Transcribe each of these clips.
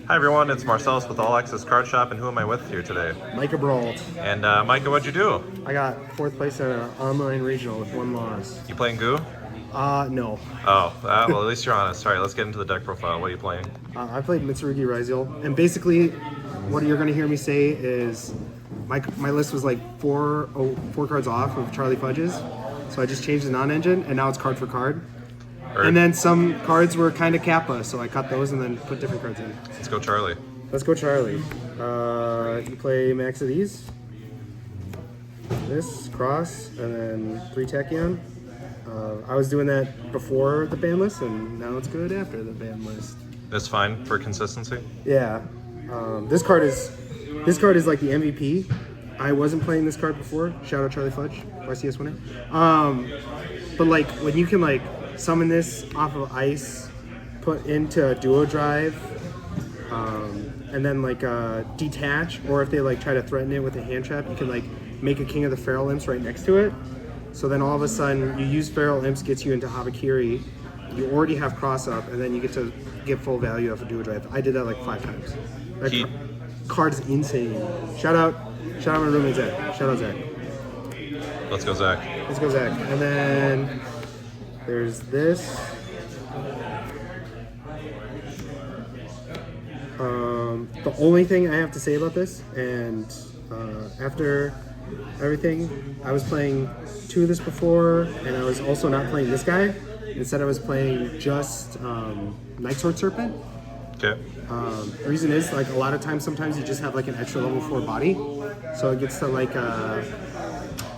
Hi everyone, it's Marcellus with All Access Card Shop, and who am I with here today? Micah Brault. And Micah, what'd you do? I got 4th place in an online regional with 1 loss. You playing Goo? No. Oh, well at least you're honest. Alright, let's get into the deck profile. What are you playing? I played Mitsurugi Ryzeal, and basically what you're going to hear me say is my list was like four cards off of Charlie Fudge's, so I just changed the non-engine, and now it's card for card. And then some cards were kind of Kappa, so I cut those and then put different cards in. Let's go Charlie. Let's go Charlie. You play max of these. This, cross, and then 3 Tachyon. I was doing that before the ban list, and now it's good after the ban list. That's fine for consistency? Yeah. This card is like the MVP. I wasn't playing this card before. Shout out Charlie Fudge, YCS winner. But like when you can like summon this off of ice, put into a duo drive, and then like detach, or if they like try to threaten it with a hand trap, you can like make a King of the Feral Imps right next to it. So then all of a sudden you use Feral Imps, gets you into Habakiri, you already have cross up, and then you get to get full value off a duo drive. I did that like 5 times. That card's insane. Shout out my roommate Zach. Shout out Zach. Let's go Zach. Let's go Zach. And then there's this. The only thing I have to say about this, and after everything, I was playing 2 of this before, and I was also not playing this guy. Instead, I was playing just Night Sword Serpent. Okay. The reason is, like, a lot of times, sometimes you just have like an extra level 4 body, so it gets to like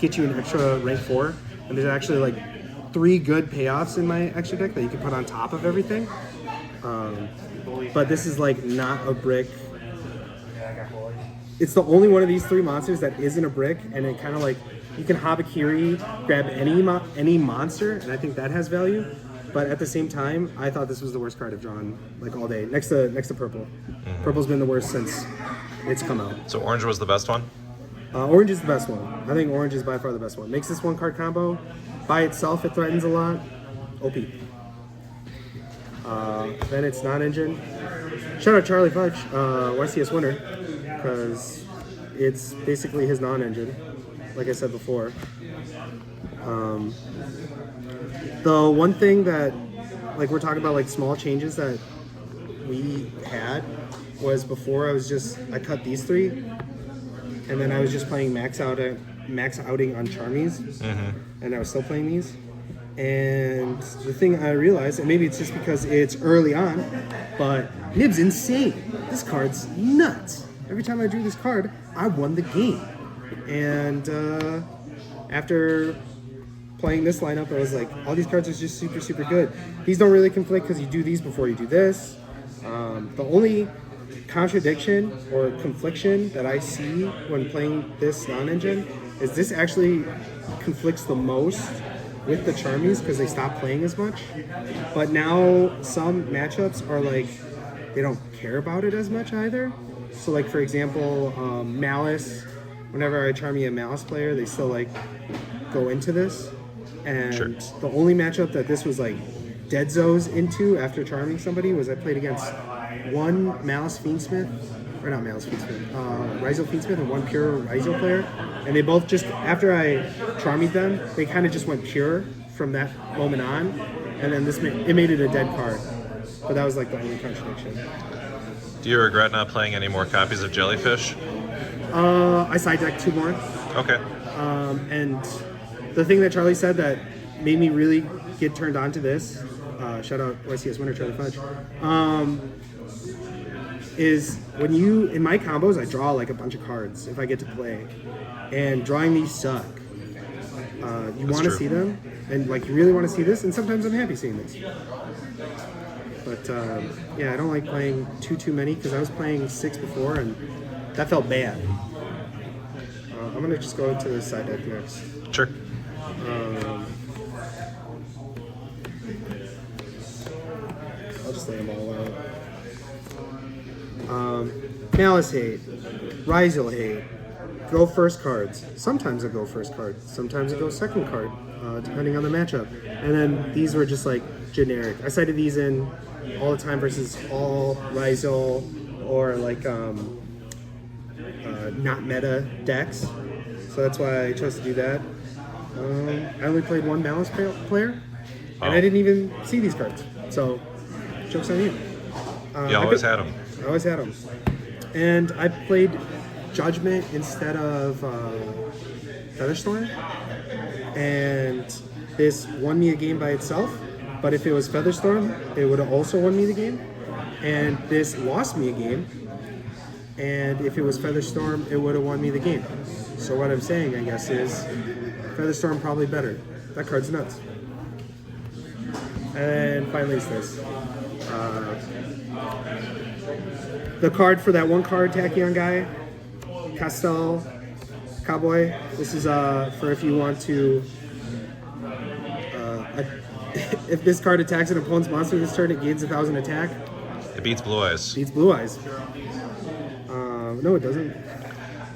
get you an extra rank 4, and there's actually like 3 good payoffs in my extra deck that you can put on top of everything. But this is like not a brick. It's the only one of these 3 monsters that isn't a brick, and it kind of like you can Habakiri, grab any monster, and I think that has value. But at the same time, I thought this was the worst card I've drawn like all day. Next to purple. Mm-hmm. Purple's been the worst since it's come out. So orange was the best one? Orange is the best one. I think orange is by far the best one. Makes this 1 card combo. By itself, it threatens a lot. OP. Then it's non-engine. Shout out Charlie Fudge, YCS winner, because it's basically his non-engine, like I said before. The one thing that, like, we're talking about, like, small changes that we had was before I cut these 3, and then I was just playing max outing on Charmies, and I was still playing these. And the thing I realized, and maybe it's just because it's early on, but Nib's insane. This card's nuts. Every time I drew this card, I won the game. And after playing this lineup, I was like, all these cards are just super, super good. These don't really conflict because you do these before you do this. The only contradiction or confliction that I see when playing this non-engine is this actually conflicts the most with the Charmies because they stop playing as much. But now some matchups are like, they don't care about it as much either. So like, for example, Malice, whenever I Charmy a Malice player, they still like go into this. And sure. The only matchup that this was like dead zoes into after charming somebody was I played against 1 Malice Fiendsmith, or not Malice Fiendsmith, Ryzeal Fiendsmith and 1 pure Ryzeal player. And they both just, after I charmied them, they kind of just went pure from that moment on. And then it made it a dead card. But that was like the only contradiction. Do you regret not playing any more copies of Jellyfish? I side decked 2 more. Okay. And the thing that Charlie said that made me really get turned on to this, shout out YCS winner Charlie Fudge, is when in my combos, I draw like a bunch of cards if I get to play, and drawing these suck. You want to see them, and like you really want to see this, and sometimes I'm happy seeing this. But yeah, I don't like playing too many because I was playing 6 before, and that felt bad. I'm gonna just go to the side deck next. Sure. I'll just lay them all out. Malice hate, Ryzeal hate, go first cards. Sometimes I go first card, sometimes I go second card, depending on the matchup. And then these were just like generic. I cited these in all the time versus all Ryzeal, or like not meta decks. So that's why I chose to do that. I only played one Malice player, and I didn't even see these cards. So, joke's on you. You always had them. I always had them. And I played Judgment instead of Featherstorm. And this won me a game by itself. But if it was Featherstorm, it would have also won me the game. And this lost me a game. And if it was Featherstorm, it would have won me the game. So what I'm saying, I guess, is Featherstorm probably better. That card's nuts. And finally it's this. The card for that one card Tachyon guy, Castel Cowboy. This is for if you want to. If this card attacks an opponent's monster this turn, it gains 1,000 attack. It beats Blue Eyes. Beats Blue Eyes. No, it doesn't.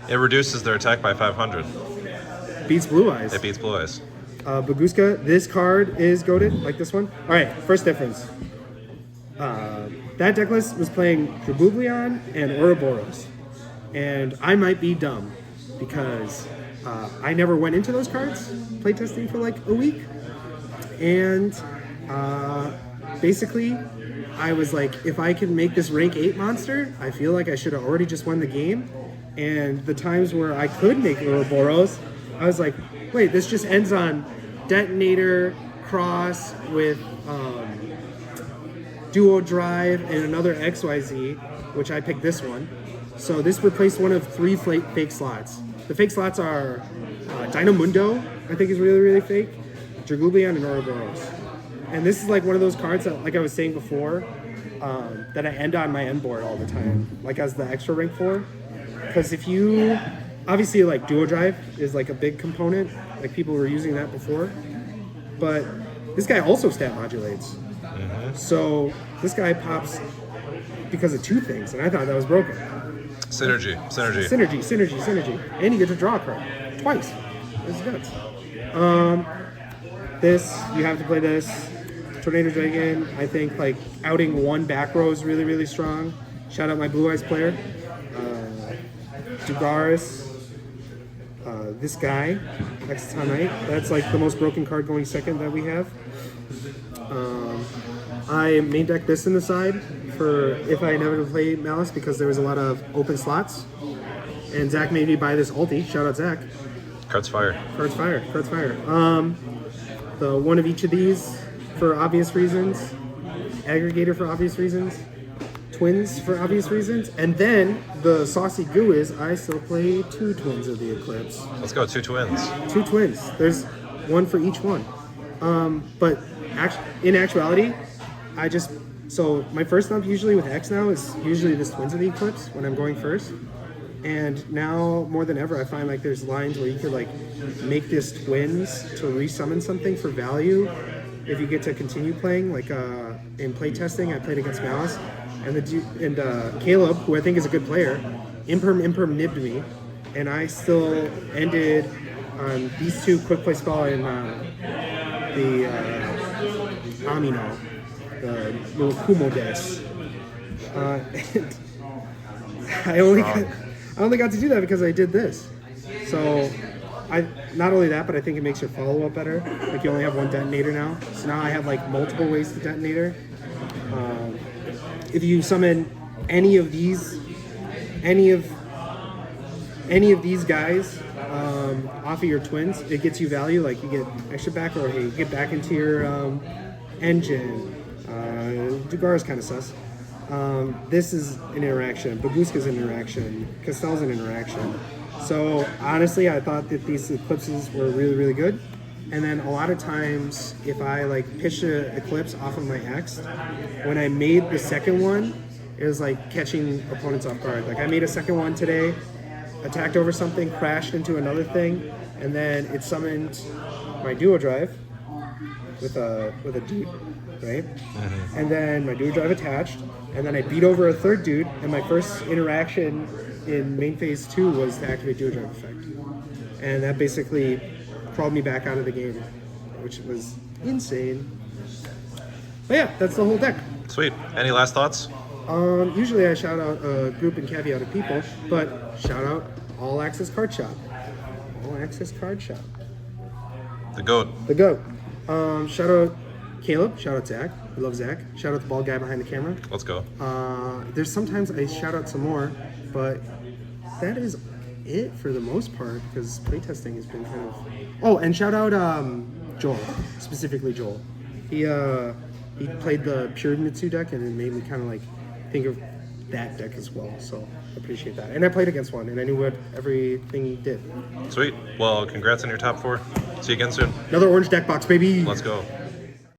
It reduces their attack by 500. Beats Blue Eyes. It beats Blue Eyes. Baguska, this card is goated, like this one. All right, first difference. That deck list was playing Drabublion and Ouroboros. And I might be dumb because I never went into those cards, playtesting for like a week. And basically, I was like, if I can make this rank 8 monster, I feel like I should have already just won the game. And the times where I could make Ouroboros, I was like, wait, this just ends on Detonator, Cross with Duo Drive and another XYZ, which I picked this one. So this replaced one of 3 fake slots. The fake slots are Dynamundo, I think is really, really fake, Dragublion, and Ouroboros. And this is like one of those cards that, like I was saying before, that I end on my end board all the time, like as the extra rank 4. Because if you, obviously like Duo Drive is like a big component, like people were using that before, but this guy also stat modulates. So this guy pops because of 2 things, and I thought that was broken. Synergy. And you get to draw a card twice. This is nuts. This, you have to play this. Tornado Dragon, I think like outing 1 back row is really, really strong. Shout out my Blue Eyes player. Dugaris. This guy, Extonite. That's like the most broken card going second that we have. I main deck this in the side for if I never play Malice because there was a lot of open slots. And Zach made me buy this ulti. Shout out Zach. Cards fire. The one of each of these for obvious reasons. Aggregator for obvious reasons. Twins for obvious reasons. And then the saucy goo is I still play 2 Twins of the Eclipse. Let's go, 2 twins. 2 twins. There's 1 for each one. But in actuality, so my first dump usually with X now is usually this Twins of the Eclipse when I'm going first. And now more than ever, I find like there's lines where you could like make this Twins to resummon something for value if you get to continue playing. Like in playtesting, I played against Malice, and Caleb, who I think is a good player, Imperm nibbed me, and I still ended on these 2 quick play spell in the Amino, the little Kumo Des. And I only got to do that because I did this. So not only that, but I think it makes your follow-up better. Like you only have 1 detonator now. So now I have like multiple ways to detonator. If you summon any of these guys off of your twins, it gets you value. Like you get extra back row, you get back into your engine. Dugar is kind of sus. This is an interaction. Babuska's an interaction. Castel's an interaction. So honestly, I thought that these eclipses were really, really good. And then a lot of times, if I like pitch an eclipse off of my X, when I made the second one, it was like catching opponents off guard. Like I made a second one today, attacked over something, crashed into another thing, and then it summoned my Duo Drive with a dude, right? And then my Duo Drive attached, and then I beat over a third dude, and my first interaction in main phase 2 was to activate Duo Drive effect. And that basically crawled me back out of the game, which was insane. But yeah, that's the whole deck. Sweet. Any last thoughts? Usually I shout out a group and caveat of people, but shout out All Access Card Shop. All Access Card Shop. The GOAT. The GOAT. Shout out Caleb. Shout out Zach. We love Zach. Shout out the bald guy behind the camera. Let's go. There's sometimes I shout out some more, but that is it for the most part because playtesting has been kind of. Oh, and shout out Joel, specifically Joel. He played the pure Mitsu deck and it made me kind of like think of that deck as well. So I appreciate that. And I played against one and I knew what everything he did. Sweet. Well, congrats on your top 4. See you again soon. Another orange deck box, baby. Let's go.